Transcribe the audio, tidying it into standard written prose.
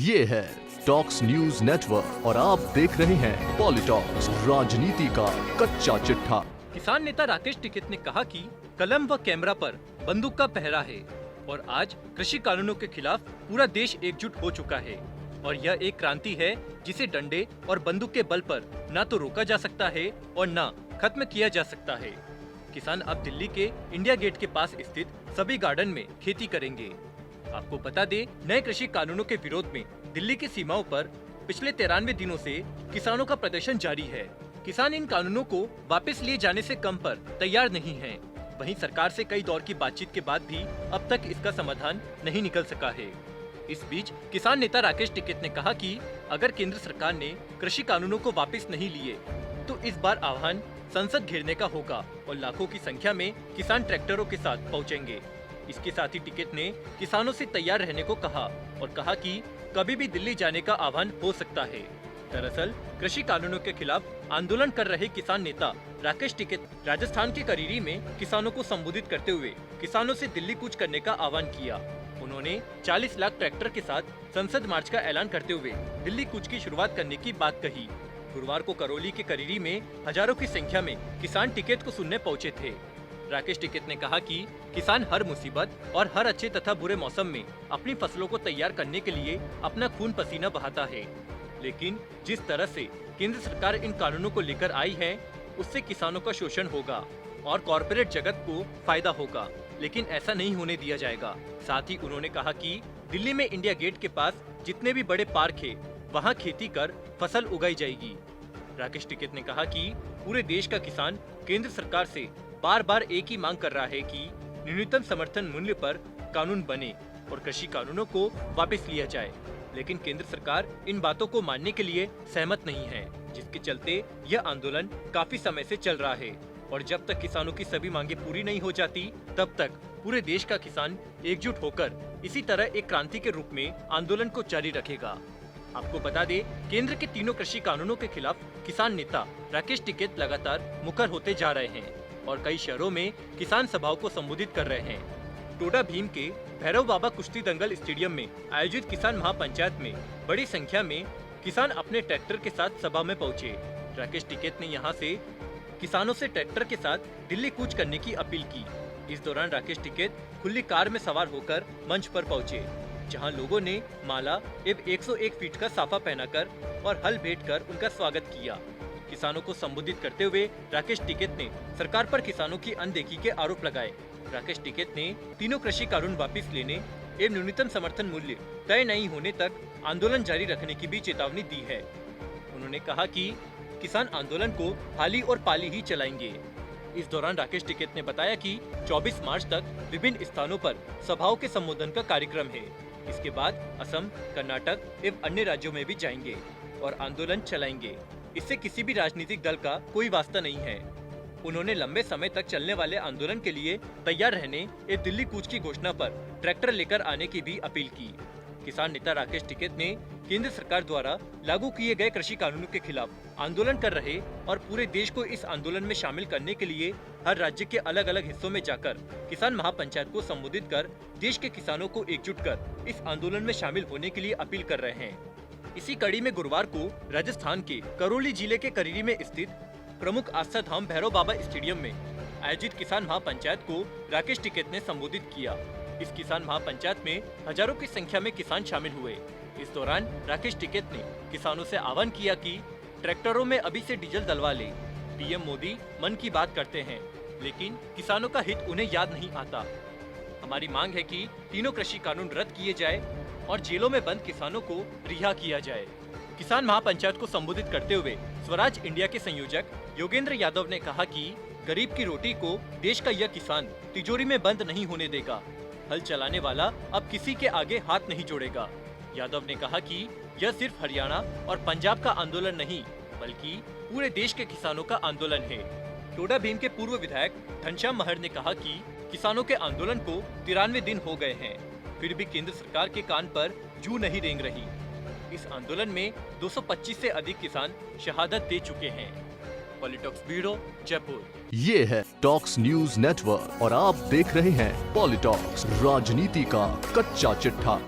ये है talks news network और आप देख रहे हैं पॉलिटॉक्स, राजनीति का कच्चा चिट्ठा। किसान नेता राकेश टिकैत ने कहा कि कलम व कैमरा पर बंदूक का पहरा है और आज कृषि कानूनों के खिलाफ पूरा देश एकजुट हो चुका है और यह एक क्रांति है जिसे डंडे और बंदूक के बल पर न तो रोका जा सकता है और न खत्म किया जा सकता है। किसान अब दिल्ली के इंडिया गेट के पास स्थित सभी गार्डन में खेती करेंगे। आपको बता दे, नए कृषि कानूनों के विरोध में दिल्ली की सीमाओं पर पिछले 93 दिनों से किसानों का प्रदर्शन जारी है। किसान इन कानूनों को वापस लिए जाने से कम पर तैयार नहीं हैं। वहीं सरकार से कई दौर की बातचीत के बाद भी अब तक इसका समाधान नहीं निकल सका है। इस बीच किसान नेता राकेश टिकैत ने कहा कि अगर केंद्र सरकार ने कृषि कानूनों को वापस नहीं लिए तो इस बार आह्वान संसद घेरने का होगा और लाखों की संख्या में किसान ट्रैक्टरों के साथ पहुंचेंगे। इसके साथ ही टिकैत ने किसानों से तैयार रहने को कहा और कहा कि कभी भी दिल्ली जाने का आह्वान हो सकता है। दरअसल कृषि कानूनों के खिलाफ आंदोलन कर रहे किसान नेता राकेश टिकैत राजस्थान के करीरी में किसानों को संबोधित करते हुए किसानों से दिल्ली कूच करने का आह्वान किया। उन्होंने 40 लाख ट्रैक्टर के साथ संसद मार्च का ऐलान करते हुए दिल्ली कूच की शुरुआत करने की बात कही। गुरुवार को करौली के करीरी में हजारों की संख्या में किसान टिकैत को सुनने पहुंचे थे। राकेश टिकैत ने कहा कि किसान हर मुसीबत और हर अच्छे तथा बुरे मौसम में अपनी फसलों को तैयार करने के लिए अपना खून पसीना बहाता है, लेकिन जिस तरह से केंद्र सरकार इन कानूनों को लेकर आई है उससे किसानों का शोषण होगा और कॉरपोरेट जगत को फायदा होगा, लेकिन ऐसा नहीं होने दिया जाएगा। साथ ही उन्होंने कहा कि दिल्ली में इंडिया गेट के पास जितने भी बड़े पार्क है वहाँ खेती कर फसल उगाई जाएगी। राकेश टिकैत ने कहा कि पूरे देश का किसान केंद्र सरकार से बार बार एक ही मांग कर रहा है कि न्यूनतम समर्थन मूल्य पर कानून बने और कृषि कानूनों को वापस लिया जाए, लेकिन केंद्र सरकार इन बातों को मानने के लिए सहमत नहीं है, जिसके चलते यह आंदोलन काफी समय से चल रहा है और जब तक किसानों की सभी मांगे पूरी नहीं हो जाती तब तक पूरे देश का किसान एकजुट होकर इसी तरह एक क्रांति के रूप में आंदोलन को जारी रखेगा। आपको बता दे, केंद्र के तीनों कृषि कानूनों के खिलाफ किसान नेता राकेश टिकैत लगातार मुखर होते जा रहे हैं और कई शहरों में किसान सभाओं को संबोधित कर रहे हैं। टोडा भीम के भैरव बाबा कुश्ती दंगल स्टेडियम में आयोजित किसान महापंचायत में बड़ी संख्या में किसान अपने ट्रैक्टर के साथ सभा में पहुंचे। राकेश टिकैत ने यहां से किसानों से ट्रैक्टर के साथ दिल्ली कूच करने की अपील की। इस दौरान राकेश टिकैत खुली कार में सवार होकर मंच पर पहुंचे, जहां लोगों ने माला एवं 101 फीट का साफा पहनाकर और हल भेंट कर उनका स्वागत किया। किसानों को संबोधित करते हुए राकेश टिकैत ने सरकार पर किसानों की अनदेखी के आरोप लगाए। राकेश टिकैत ने तीनों कृषि कानून वापस लेने एवं न्यूनतम समर्थन मूल्य तय नहीं होने तक आंदोलन जारी रखने की भी चेतावनी दी है। उन्होंने कहा कि किसान आंदोलन को हाली और पाली ही चलाएंगे। इस दौरान राकेश टिकैत ने बताया कि 24 मार्च तक विभिन्न स्थानों पर सभाओं के संबोधन का कार्यक्रम है। इसके बाद असम, कर्नाटक एवं अन्य राज्यों में भी जाएंगे और आंदोलन चलाएंगे। इससे किसी भी राजनीतिक दल का कोई वास्ता नहीं है। उन्होंने लंबे समय तक चलने वाले आंदोलन के लिए तैयार रहने एवं दिल्ली कूच की घोषणा पर ट्रैक्टर लेकर आने की भी अपील की। किसान नेता राकेश टिकैत ने केंद्र सरकार द्वारा लागू किए गए कृषि कानूनों के खिलाफ आंदोलन कर रहे और पूरे देश को इस आंदोलन में शामिल करने के लिए हर राज्य के अलग अलग हिस्सों में जाकर किसान महापंचायत को संबोधित कर देश के किसानों को एकजुट कर इस आंदोलन में शामिल होने के लिए अपील कर रहे हैं। इसी कड़ी में गुरुवार को राजस्थान के करौली जिले के करीरी में स्थित प्रमुख आस्था धाम भैरव बाबा स्टेडियम में आयोजित किसान महापंचायत को राकेश टिकैत ने संबोधित किया। इस किसान महापंचायत में हजारों की संख्या में किसान शामिल हुए। इस दौरान राकेश टिकैत ने किसानों से आह्वान किया कि ट्रैक्टरों में अभी से डीजल डलवा ले। पीएम मोदी मन की बात करते हैं, लेकिन किसानों का हित उन्हें याद नहीं आता। हमारी मांग है कि तीनों कृषि कानून रद्द किए जाए और जेलों में बंद किसानों को रिहा किया जाए। किसान महापंचायत को संबोधित करते हुए स्वराज इंडिया के संयोजक योगेंद्र यादव ने कहा कि गरीब की रोटी को देश का यह किसान तिजोरी में बंद नहीं होने देगा। हल चलाने वाला अब किसी के आगे हाथ नहीं जोड़ेगा। यादव ने कहा कि यह सिर्फ हरियाणा और पंजाब का आंदोलन नहीं बल्कि पूरे देश के किसानों का आंदोलन है। टोडा भीम के पूर्व विधायक घनश्याम महर ने कहा कि किसानों के आंदोलन को 93 दिन हो गए हैं, फिर भी केंद्र सरकार के कान पर जू नहीं रेंग रही। इस आंदोलन में 225 से अधिक किसान शहादत दे चुके हैं। पॉलिटॉक्स ब्यूरो, जयपुर। ये है टॉक्स न्यूज नेटवर्क और आप देख रहे हैं पॉलिटॉक्स, राजनीति का कच्चा चिट्ठा।